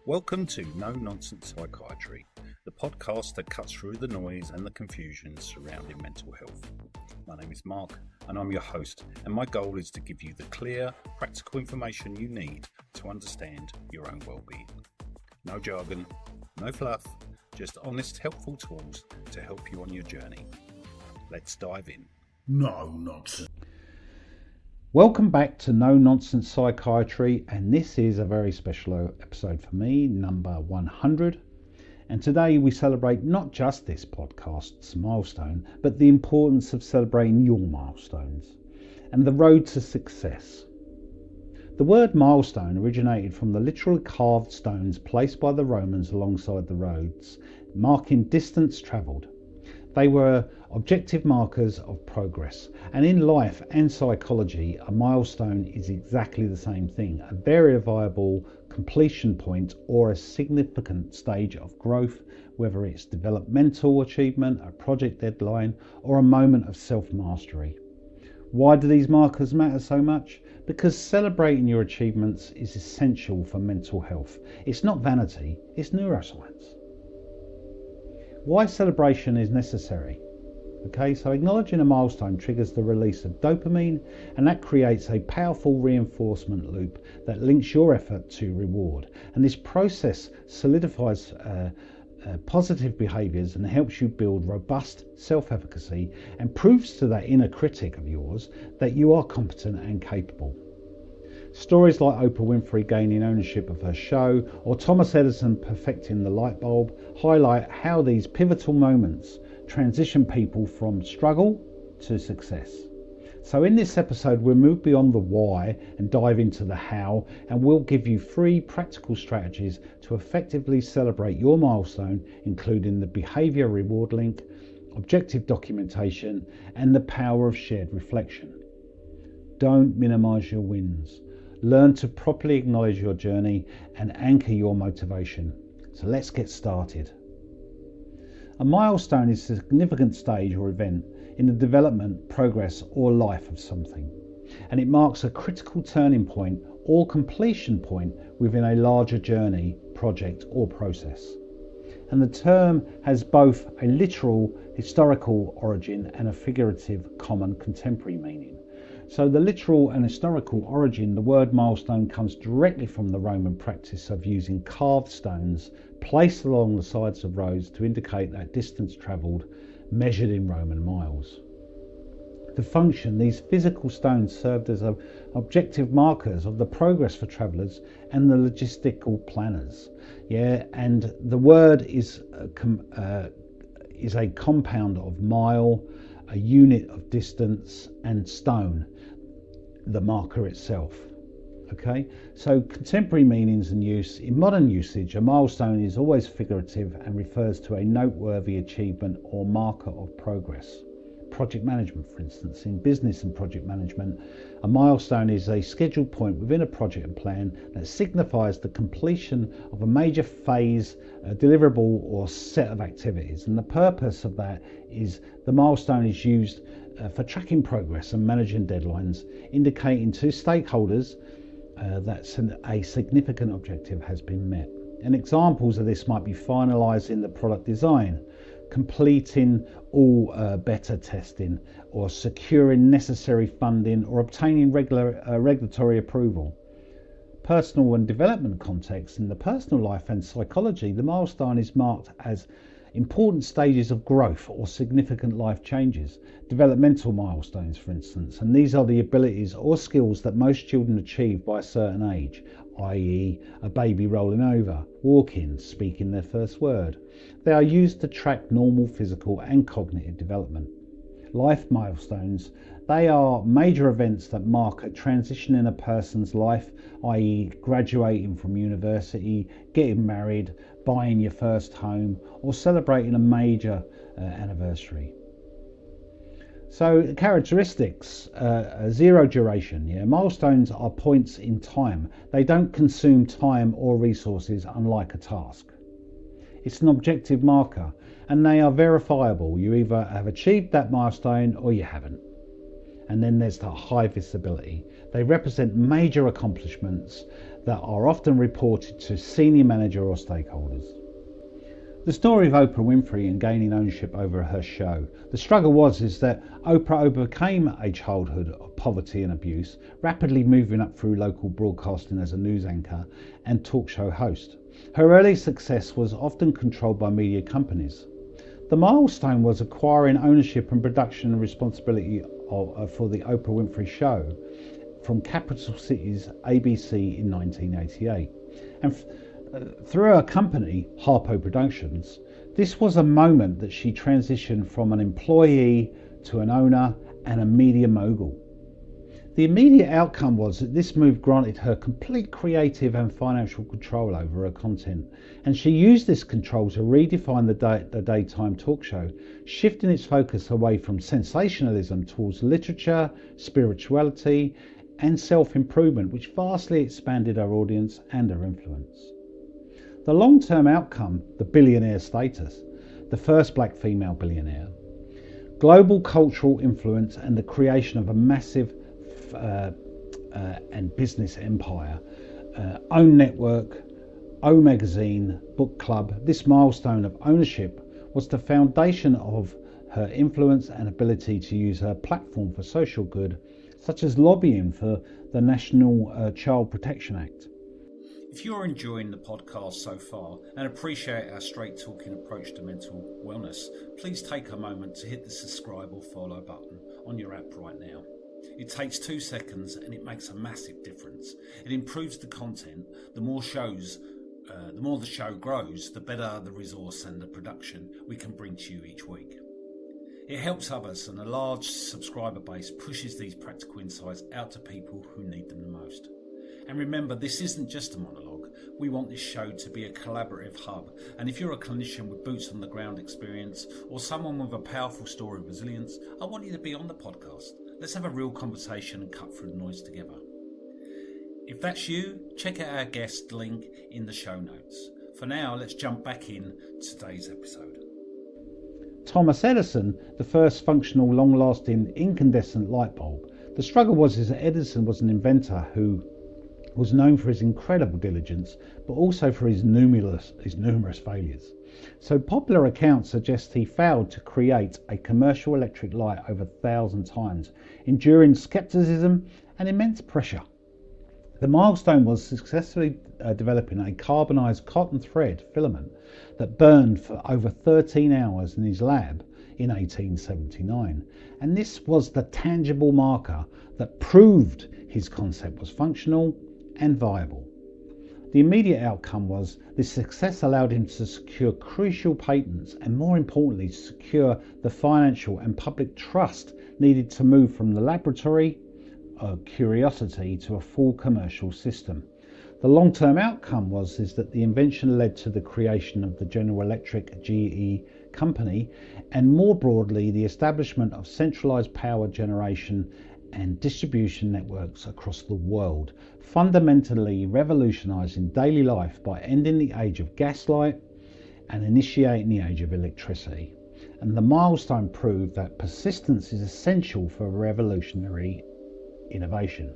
Welcome to No Nonsense Psychiatry, the podcast that cuts through the noise and the confusion surrounding mental health. My name is Mark and I'm your host, and my goal is to give you the clear, practical information you need to understand your own well-being. No jargon, no fluff, just honest, helpful tools to help you on your journey. Let's dive in. No nonsense. Welcome back to No Nonsense Psychiatry, and this is a very special episode for me, number 100. And today we celebrate not just this podcast's milestone, but the importance of celebrating your milestones and the road to success. The word milestone originated from the literal carved stones placed by the Romans alongside the roads, marking distance travelled. They were objective markers of progress, and in life and psychology, a milestone is exactly the same thing, a verifiable completion point or a significant stage of growth, whether it's developmental achievement, a project deadline, or a moment of self-mastery. Why do these markers matter so much? Because celebrating your achievements is essential for mental health. It's not vanity, it's neuroscience. Why celebration is necessary? Okay, so acknowledging a milestone triggers the release of dopamine, and that creates a powerful reinforcement loop that links your effort to reward. And this process solidifies positive behaviours and helps you build robust self-efficacy and proves to that inner critic of yours that you are competent and capable. Stories like Oprah Winfrey gaining ownership of her show or Thomas Edison perfecting the light bulb highlight how these pivotal moments transition people from struggle to success. So in this episode we'll move beyond the why and dive into the how, and we'll give you 3 practical strategies to effectively celebrate your milestone, including the behaviour reward link, objective documentation, and the power of shared reflection. Don't minimise your wins. Learn to properly acknowledge your journey and anchor your motivation. So let's get started. A milestone is a significant stage or event in the development, progress, or life of something, and it marks a critical turning point or completion point within a larger journey, project, or process. And the term has both a literal historical origin and a figurative common contemporary meaning. So the literal and historical origin, the word milestone comes directly from the Roman practice of using carved stones placed along the sides of roads to indicate that distance travelled, measured in Roman miles. The function, these physical stones served as objective markers of the progress for travellers and the logistical planners. And the word is a compound of mile, a unit of distance, and stone, the marker itself. Okay, so contemporary meanings and use. In modern usage, a milestone is always figurative and refers to a noteworthy achievement or marker of progress. Project management, for instance, in business and project management, a milestone is a scheduled point within a project and plan that signifies the completion of a major phase, a deliverable or set of activities. And the purpose of that is the milestone is used for tracking progress and managing deadlines, indicating to stakeholders that a significant objective has been met. And examples of this might be finalising the product design, completing all beta testing, or securing necessary funding, or obtaining regulatory approval. Personal and development context. In the personal life and psychology, the milestone is marked as important stages of growth or significant life changes. Developmental milestones, for instance, and these are the abilities or skills that most children achieve by a certain age, i.e. a baby rolling over, walking, speaking their first word. They are used to track normal physical and cognitive development. Life milestones, they are major events that mark a transition in a person's life, i.e. graduating from university, getting married, buying your first home, or celebrating a major anniversary. So characteristics, zero duration. Milestones are points in time. They don't consume time or resources, unlike a task. It's an objective marker, and they are verifiable. You either have achieved that milestone or you haven't. and then there's the high visibility. They represent major accomplishments that are often reported to senior manager or stakeholders. The story of Oprah Winfrey and gaining ownership over her show. The struggle is that Oprah overcame a childhood of poverty and abuse, rapidly moving up through local broadcasting as a news anchor and talk show host. Her early success was often controlled by media companies. The milestone was acquiring ownership and production responsibility for the Oprah Winfrey Show from Capital Cities ABC in 1988. And through her company, Harpo Productions, this was a moment that she transitioned from an employee to an owner and a media mogul. The immediate outcome was that this move granted her complete creative and financial control over her content, and she used this control to redefine the daytime talk show, shifting its focus away from sensationalism towards literature, spirituality, and self-improvement, which vastly expanded her audience and her influence. The long-term outcome, the billionaire status, the first black female billionaire, global cultural influence, and the creation of a massive and business empire, own network, O magazine, book club. This milestone of ownership was the foundation of her influence and ability to use her platform for social good, such as lobbying for the National Child Protection Act. If you're enjoying the podcast so far and appreciate our straight talking approach to mental wellness, please take a moment to hit the subscribe or follow button on your app right now. It takes 2 seconds and it makes a massive difference. It improves the content. The more the show grows, the better the resource and the production we can bring to you each week. It helps others, and a large subscriber base pushes these practical insights out to people who need them the most. And remember, this isn't just a monologue. We want this show to be a collaborative hub. And if you're a clinician with boots on the ground experience or someone with a powerful story of resilience, I want you to be on the podcast. Let's have a real conversation and cut through the noise together. If that's you, check out our guest link in the show notes. For now, let's jump back in today's episode. Thomas Edison, the first functional, long-lasting incandescent light bulb. The struggle is that Edison was an inventor who was known for his incredible diligence, but also for his numerous failures. So popular accounts suggest he failed to create a commercial electric light over 1,000 times, enduring skepticism and immense pressure. The milestone was successfully developing a carbonized cotton thread filament that burned for over 13 hours in his lab in 1879. And this was the tangible marker that proved his concept was functional and viable. The immediate outcome was this success allowed him to secure crucial patents and, more importantly, secure the financial and public trust needed to move from the laboratory curiosity to a full commercial system. The long-term outcome is that the invention led to the creation of the General Electric GE company, and more broadly the establishment of centralized power generation and distribution networks across the world, fundamentally revolutionizing daily life by ending the age of gaslight and initiating the age of electricity. And the milestone proved that persistence is essential for revolutionary innovation.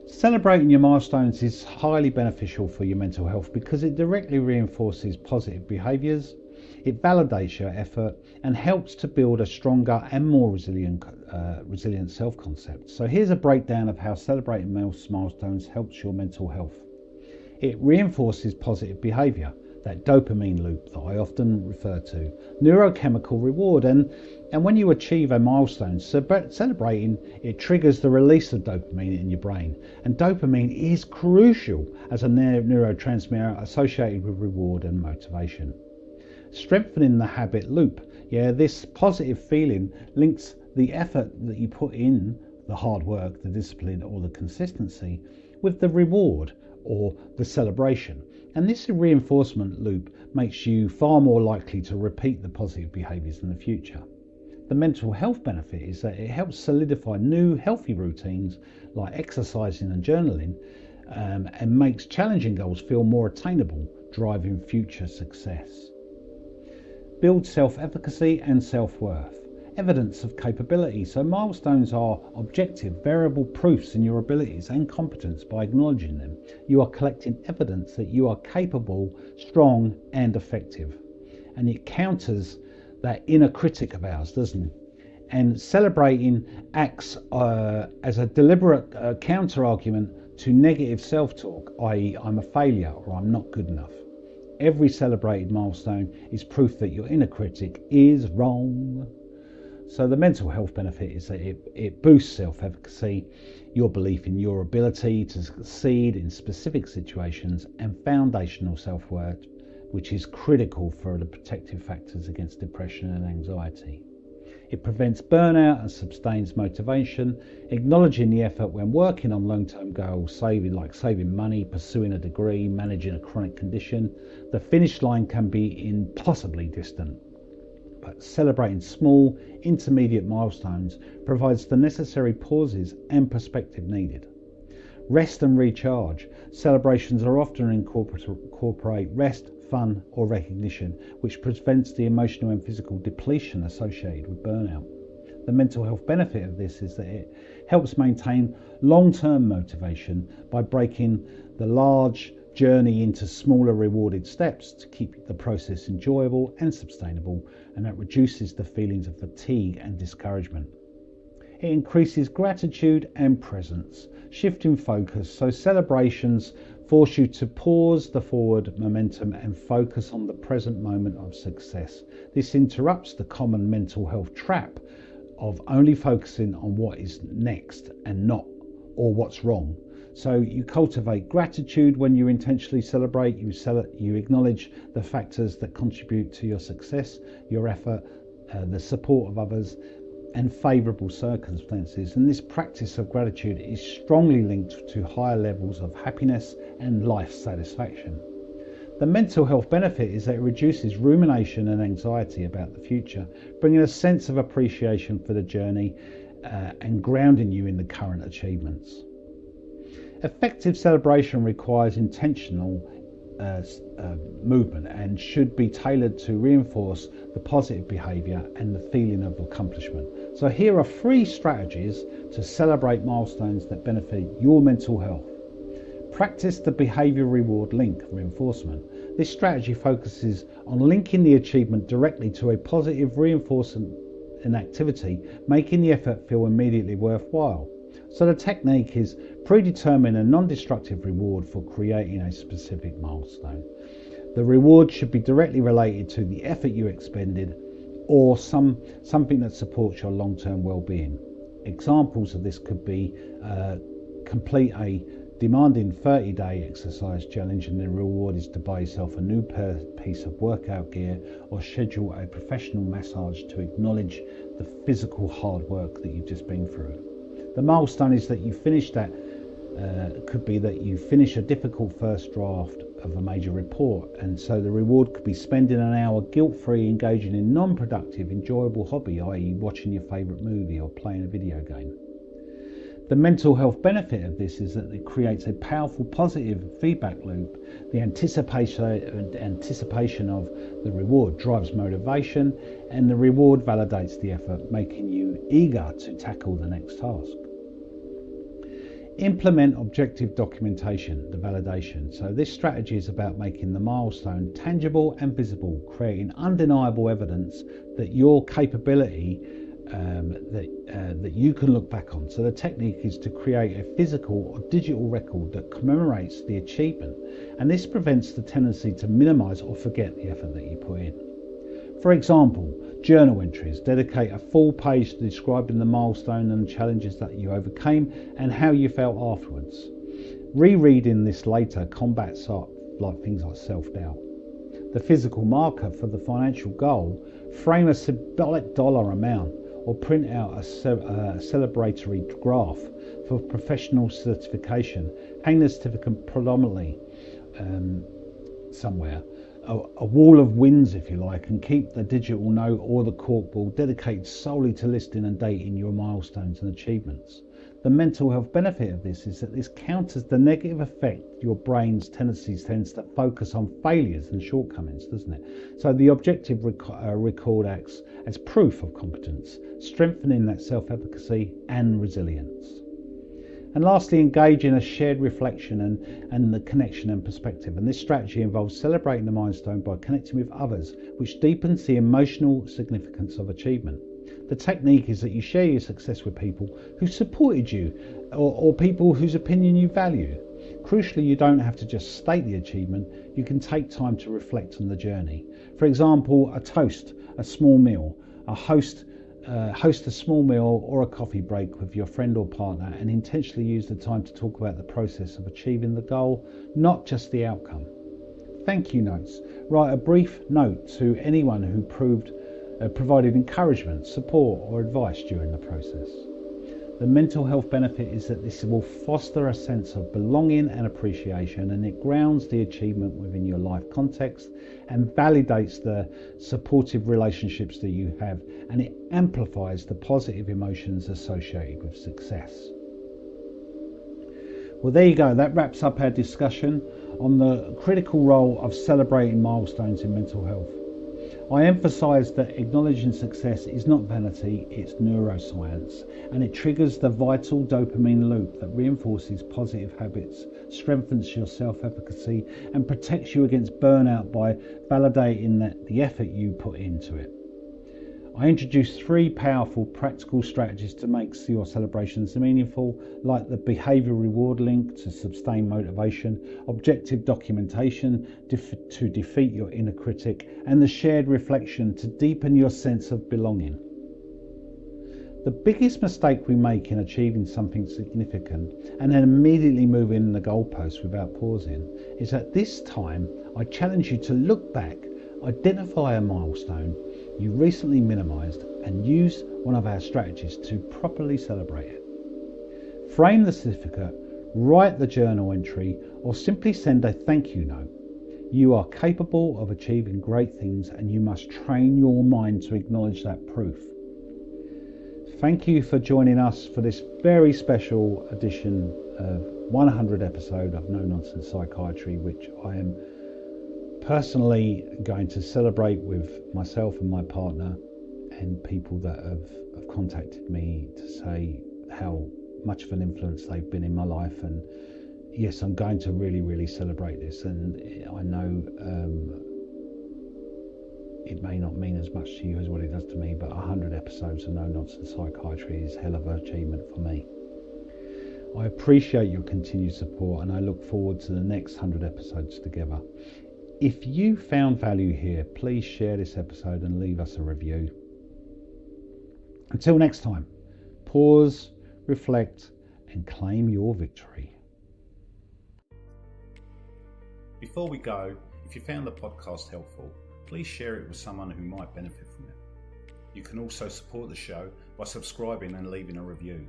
Celebrating your milestones is highly beneficial for your mental health because it directly reinforces positive behaviours, it validates your effort and helps to build a stronger and more resilient self-concept. So here's a breakdown of how celebrating milestones helps your mental health. It reinforces positive behaviour, that dopamine loop that I often refer to, neurochemical reward, and when you achieve a milestone, celebrating it triggers the release of dopamine in your brain, and dopamine is crucial as a neurotransmitter associated with reward and motivation. Strengthening the habit loop, this positive feeling links the effort that you put in, the hard work, the discipline or the consistency, with the reward or the celebration. And this reinforcement loop makes you far more likely to repeat the positive behaviours in the future. The mental health benefit is that it helps solidify new healthy routines like exercising and journaling, and makes challenging goals feel more attainable, driving future success. Build self-efficacy and self-worth. evidence of capability. So milestones are objective, variable proofs in your abilities and competence. By acknowledging them, you are collecting evidence that you are capable, strong and effective. And it counters that inner critic of ours, doesn't it? And celebrating acts as a deliberate counter-argument to negative self-talk, i.e. I'm a failure or I'm not good enough. Every celebrated milestone is proof that your inner critic is wrong. So the mental health benefit is that it boosts self-efficacy, your belief in your ability to succeed in specific situations, and foundational self-worth, which is critical for the protective factors against depression and anxiety. It prevents burnout and sustains motivation, acknowledging the effort when working on long-term goals, saving money, pursuing a degree, managing a chronic condition. The finish line can be impossibly distant, but celebrating small, intermediate milestones provides the necessary pauses and perspective needed. Rest and recharge. Celebrations are often incorporate rest, fun or recognition, which prevents the emotional and physical depletion associated with burnout. The mental health benefit of this is that it helps maintain long-term motivation by breaking the large journey into smaller rewarded steps to keep the process enjoyable and sustainable, and that reduces the feelings of fatigue and discouragement. It increases gratitude and presence, shifting focus, so celebrations force you to pause the forward momentum and focus on the present moment of success. This interrupts the common mental health trap of only focusing on what is next and not, or what's wrong. So you cultivate gratitude when you intentionally celebrate. You acknowledge the factors that contribute to your success, your effort, the support of others, and favourable circumstances. And this practice of gratitude is strongly linked to higher levels of happiness and life satisfaction. The mental health benefit is that it reduces rumination and anxiety about the future, bringing a sense of appreciation for the journey and grounding you in the current achievements. Effective celebration requires intentional movement and should be tailored to reinforce the positive behaviour and the feeling of accomplishment. So here are 3 strategies to celebrate milestones that benefit your mental health. Practice the behaviour reward link reinforcement. This strategy focuses on linking the achievement directly to a positive reinforcement in activity, making the effort feel immediately worthwhile. So the technique is predetermine a non-destructive reward for creating a specific milestone. The reward should be directly related to the effort you expended or something that supports your long-term well-being. Examples of this could be complete a demanding 30-day exercise challenge and the reward is to buy yourself a new piece of workout gear, or schedule a professional massage to acknowledge the physical hard work that you've just been through. The milestone is that you finish that, could be that you finish a difficult first draft of a major report, and so the reward could be spending an hour guilt-free engaging in non-productive, enjoyable hobby, i.e. watching your favourite movie or playing a video game. The mental health benefit of this is that it creates a powerful positive feedback loop. The anticipation of the reward drives motivation, and the reward validates the effort, making you eager to tackle the next task. Implement objective documentation, the validation. So this strategy is about making the milestone tangible and visible, creating undeniable evidence that your capability that you can look back on. So the technique is to create a physical or digital record that commemorates the achievement, and this prevents the tendency to minimize or forget the effort that you put in. For example, journal entries dedicate a full page to describing the milestone and the challenges that you overcame and how you felt afterwards. Rereading this later combats things like self-doubt. The physical marker for the financial goal, frame a symbolic dollar amount or print out a celebratory graph for professional certification. Hang the certificate predominantly somewhere. A wall of wins, if you like, and keep the digital note or the cork ball dedicated solely to listing and dating your milestones and achievements. The mental health benefit of this is that this counters the negative effect your brain's tendencies tends to focus on failures and shortcomings, doesn't it? So the objective record acts as proof of competence, strengthening that self-efficacy and resilience. And lastly, engage in a shared reflection and the connection and perspective. And this strategy involves celebrating the milestone by connecting with others, which deepens the emotional significance of achievement. The technique is that you share your success with people who supported you or people whose opinion you value. Crucially, you don't have to just state the achievement, you can take time to reflect on the journey. For example, a toast, a small meal, host a small meal or a coffee break with your friend or partner and intentionally use the time to talk about the process of achieving the goal, not just the outcome. Thank you notes. Write a brief note to anyone who provided encouragement, support or advice during the process. The mental health benefit is that this will foster a sense of belonging and appreciation, and it grounds the achievement within your life context and validates the supportive relationships that you have, and it amplifies the positive emotions associated with success. Well, there you go. That wraps up our discussion on the critical role of celebrating milestones in mental health. I emphasise that acknowledging success is not vanity, it's neuroscience, and it triggers the vital dopamine loop that reinforces positive habits, strengthens your self-efficacy, and protects you against burnout by validating the effort you put into it. I introduced 3 powerful practical strategies to make your celebrations meaningful, like the behaviour reward link to sustain motivation, objective documentation to defeat your inner critic, and the shared reflection to deepen your sense of belonging. The biggest mistake we make in achieving something significant and then immediately moving the goalposts without pausing is at this time I challenge you to look back, identify a milestone you recently minimised and use one of our strategies to properly celebrate it. Frame the certificate, write the journal entry, or simply send a thank you note. You are capable of achieving great things and you must train your mind to acknowledge that proof. Thank you for joining us for this very special edition of 100 episode of No Nonsense Psychiatry, which I am personally going to celebrate with myself and my partner and people that have contacted me to say how much of an influence they've been in my life. And yes, I'm going to really celebrate this, and I know it may not mean as much to you as what it does to me, but 100 episodes of No Nonsense Psychiatry is a hell of an achievement for me. I appreciate your continued support and I look forward to the next 100 episodes together. If you found value here, please share this episode and leave us a review. Until next time, pause, reflect, and claim your victory. Before we go, if you found the podcast helpful, please share it with someone who might benefit from it. You can also support the show by subscribing and leaving a review.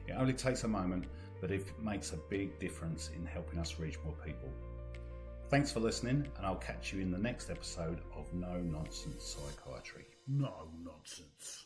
It only takes a moment, but it makes a big difference in helping us reach more people. Thanks for listening, and I'll catch you in the next episode of No Nonsense Psychiatry. No nonsense.